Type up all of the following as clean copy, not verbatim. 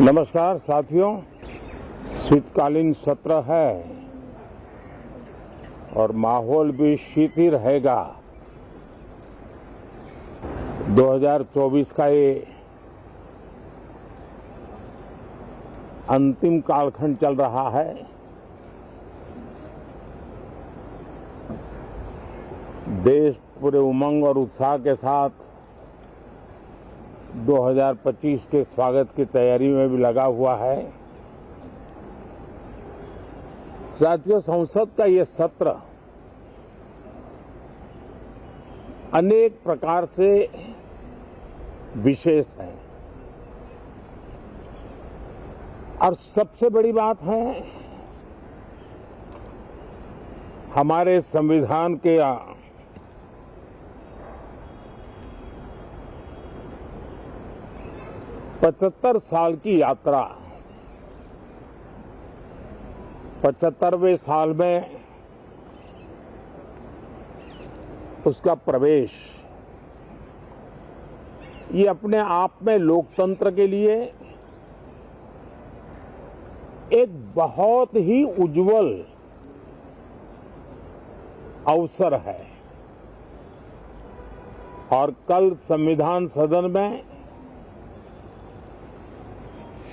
नमस्कार साथियों, शीतकालीन सत्र है और माहौल भी शीत ही रहेगा। 2024 का ये अंतिम कालखंड चल रहा है। देश पूरे उमंग और उत्साह के साथ 2025 के स्वागत की तैयारी में भी लगा हुआ है। साथियों, संसद का ये सत्र अनेक प्रकार से विशेष है और सबसे बड़ी बात है, हमारे संविधान के 75 साल की यात्रा, 75वें साल में उसका प्रवेश, ये अपने आप में लोकतंत्र के लिए एक बहुत ही उज्जवल अवसर है। और कल संविधान सदन में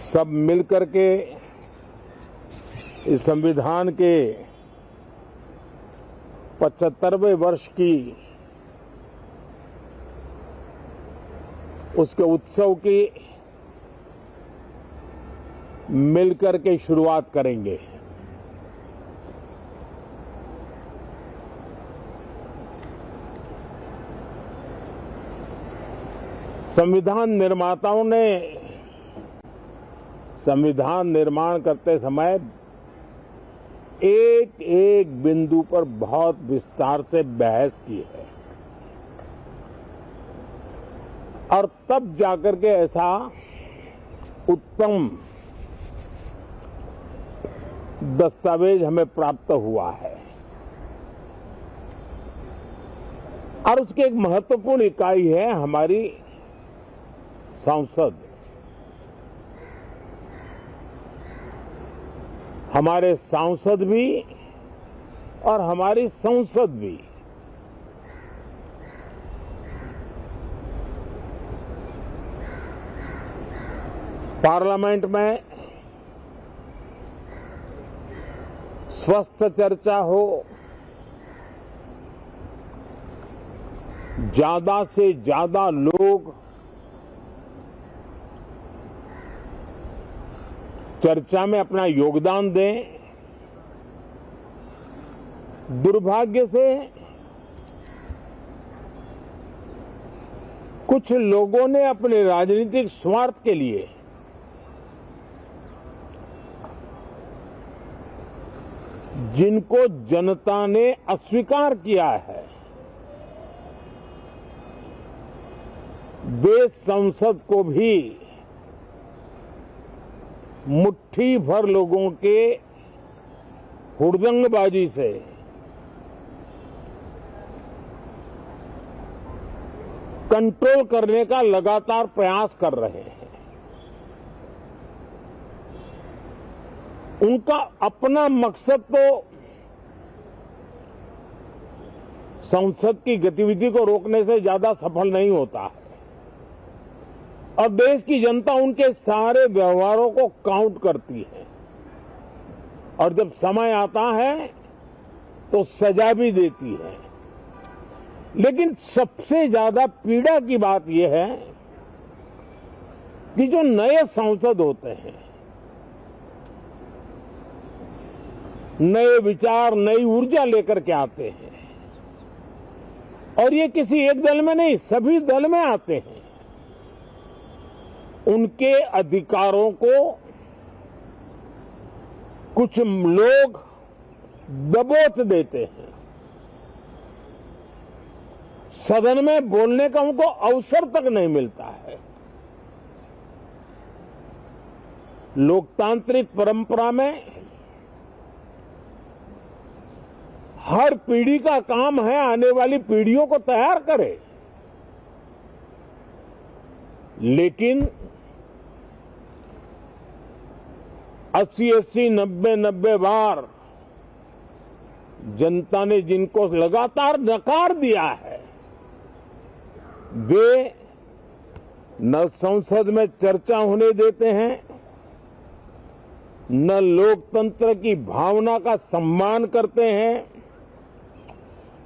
सब मिलकर के इस संविधान के 75वें वर्ष की उसके उत्सव की मिलकर के शुरुआत करेंगे। संविधान निर्माताओं ने संविधान निर्माण करते समय एक एक बिंदु पर बहुत विस्तार से बहस की है और तब जाकर के ऐसा उत्तम दस्तावेज हमें प्राप्त हुआ है। और उसकी एक महत्वपूर्ण इकाई है हमारी संसद। हमारे सांसद भी और हमारी संसद भी पार्लियामेंट में स्वस्थ चर्चा हो, ज्यादा से ज्यादा लोग चर्चा में अपना योगदान दें। दुर्भाग्य से कुछ लोगों ने अपने राजनीतिक स्वार्थ के लिए जिनको जनता ने अस्वीकार किया है, वे संसद को भी मुट्ठी भर लोगों के हुड़दंगबाजी से कंट्रोल करने का लगातार प्रयास कर रहे हैं। उनका अपना मकसद तो संसद की गतिविधि को रोकने से ज्यादा सफल नहीं होता है और देश की जनता उनके सारे व्यवहारों को काउंट करती है और जब समय आता है तो सजा भी देती है। लेकिन सबसे ज्यादा पीड़ा की बात यह है कि जो नए सांसद होते हैं, नए विचार, नई ऊर्जा लेकर के आते हैं और ये किसी एक दल में नहीं, सभी दल में आते हैं। उनके अधिकारों को कुछ लोग दबोच देते हैं। सदन में बोलने का उनको अवसर तक नहीं मिलता है। लोकतांत्रिक परंपरा में हर पीढ़ी का काम है आने वाली पीढ़ियों को तैयार करे, लेकिन 80-80, 90-90 बार जनता ने जिनको लगातार नकार दिया है, वे न संसद में चर्चा होने देते हैं, न लोकतंत्र की भावना का सम्मान करते हैं,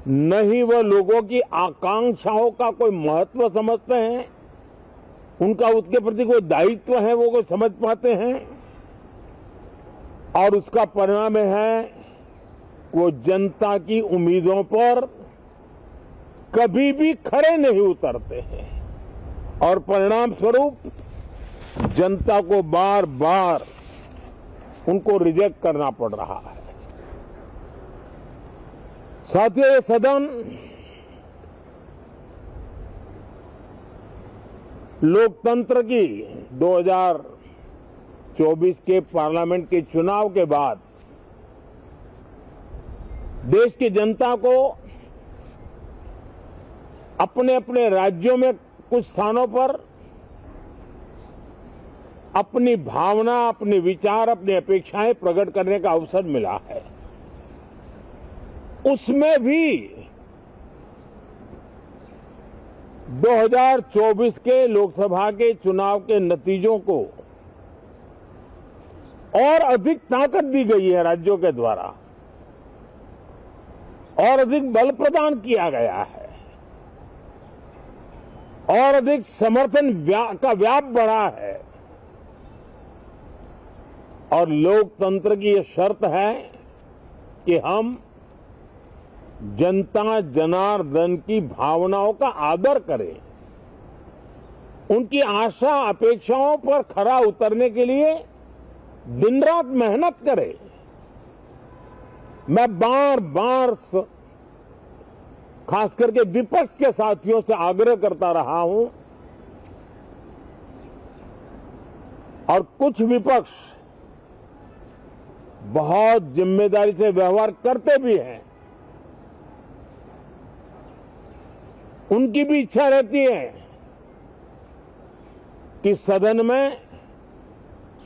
न ही वह लोगों की आकांक्षाओं का कोई महत्व समझते हैं, उनका उसके प्रति कोई दायित्व है वो कोई समझ पाते हैं। और उसका परिणाम है वो जनता की उम्मीदों पर कभी भी खरे नहीं उतरते हैं और परिणाम स्वरूप जनता को बार बार उनको रिजेक्ट करना पड़ रहा है। साथियों, ये सदन लोकतंत्र की 2024 के पार्लियामेंट के चुनाव के बाद देश की जनता को अपने अपने राज्यों में कुछ स्थानों पर अपनी भावना, अपने विचार, अपनी अपेक्षाएं प्रकट करने का अवसर मिला है। उसमें भी 2024 के लोकसभा के चुनाव के नतीजों को और अधिक ताकत दी गई है राज्यों के द्वारा और अधिक बल प्रदान किया गया है और अधिक समर्थन का व्याप बढ़ा है। और लोकतंत्र की यह शर्त है कि हम जनता जनार्दन की भावनाओं का आदर करें, उनकी आशा अपेक्षाओं पर खरा उतरने के लिए दिन रात मेहनत करें। मैं बार बार खास करके विपक्ष के साथियों से आग्रह करता रहा हूं और कुछ विपक्ष बहुत जिम्मेदारी से व्यवहार करते भी हैं। उनकी भी इच्छा रहती है कि सदन में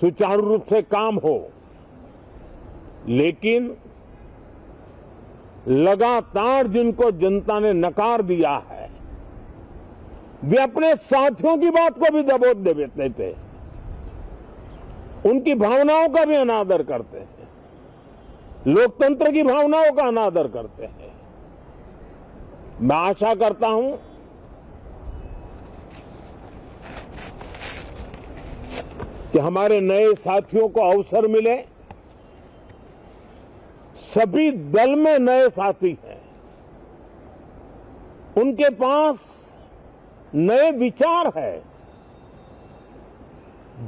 सुचारू रूप से काम हो, लेकिन लगातार जिनको जनता ने नकार दिया है, वे अपने साथियों की बात को भी दबोच देते थे, उनकी भावनाओं का भी अनादर करते हैं, लोकतंत्र की भावनाओं का अनादर करते हैं। मैं आशा करता हूं कि हमारे नए साथियों को अवसर मिले। सभी दल में नए साथी हैं, उनके पास नए विचार है,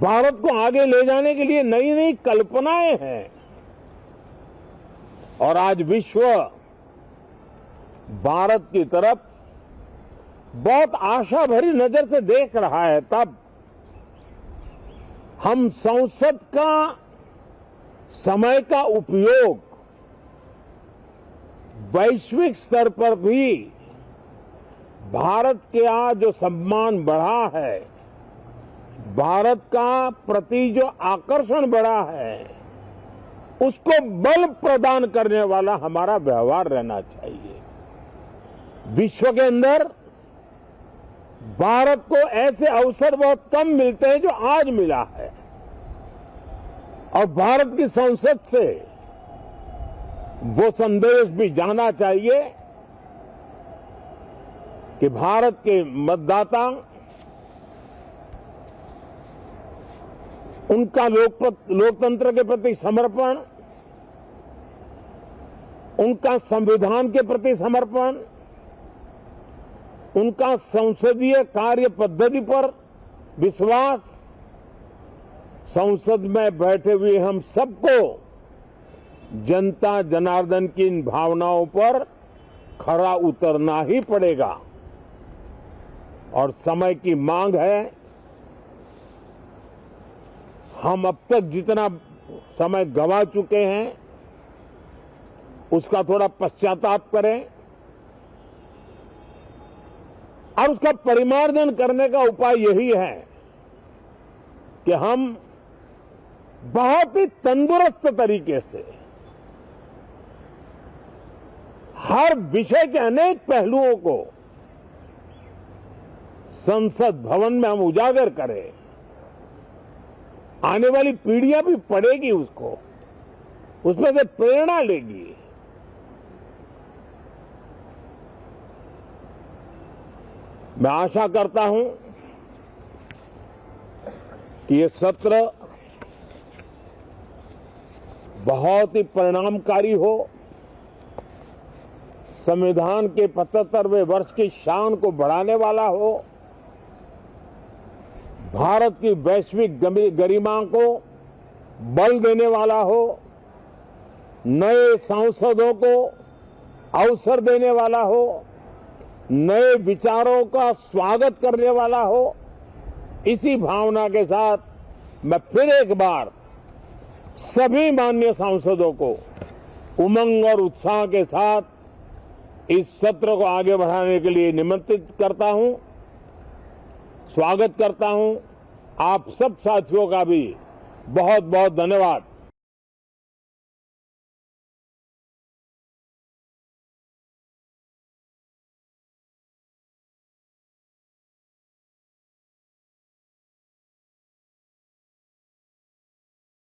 भारत को आगे ले जाने के लिए नई नई कल्पनाएं हैं। और आज विश्व भारत की तरफ बहुत आशा भरी नजर से देख रहा है। तब हम संसद का समय का उपयोग वैश्विक स्तर पर भी भारत के आज जो सम्मान बढ़ा है, भारत का प्रति जो आकर्षण बढ़ा है, उसको बल प्रदान करने वाला हमारा व्यवहार रहना चाहिए। विश्व के अंदर भारत को ऐसे अवसर बहुत कम मिलते हैं जो आज मिला है और भारत की संसद से वो संदेश भी जाना चाहिए कि भारत के मतदाता उनका लोकतंत्र के प्रति समर्पण, उनका संविधान के प्रति समर्पण, उनका संसदीय कार्य पद्धति पर विश्वास, संसद में बैठे हुए हम सबको जनता जनार्दन की इन भावनाओं पर खरा उतरना ही पड़ेगा। और समय की मांग है, हम अब तक जितना समय गंवा चुके हैं उसका थोड़ा पश्चाताप करें और उसका परिमार्जन करने का उपाय यही है कि हम बहुत ही तंदुरुस्त तरीके से हर विषय के अनेक पहलुओं को संसद भवन में हम उजागर करें, आने वाली पीढ़ियां भी पढ़ेगी उसको, उसमें से प्रेरणा लेगी। मैं आशा करता हूं कि ये सत्र बहुत ही परिणामकारी हो, संविधान के 75वें वर्ष की शान को बढ़ाने वाला हो, भारत की वैश्विक गरिमा को बल देने वाला हो, नए सांसदों को अवसर देने वाला हो, नए विचारों का स्वागत करने वाला हो। इसी भावना के साथ मैं फिर एक बार सभी माननीय सांसदों को उमंग और उत्साह के साथ इस सत्र को आगे बढ़ाने के लिए निमंत्रित करता हूं, स्वागत करता हूं। आप सब साथियों का भी बहुत बहुत धन्यवाद।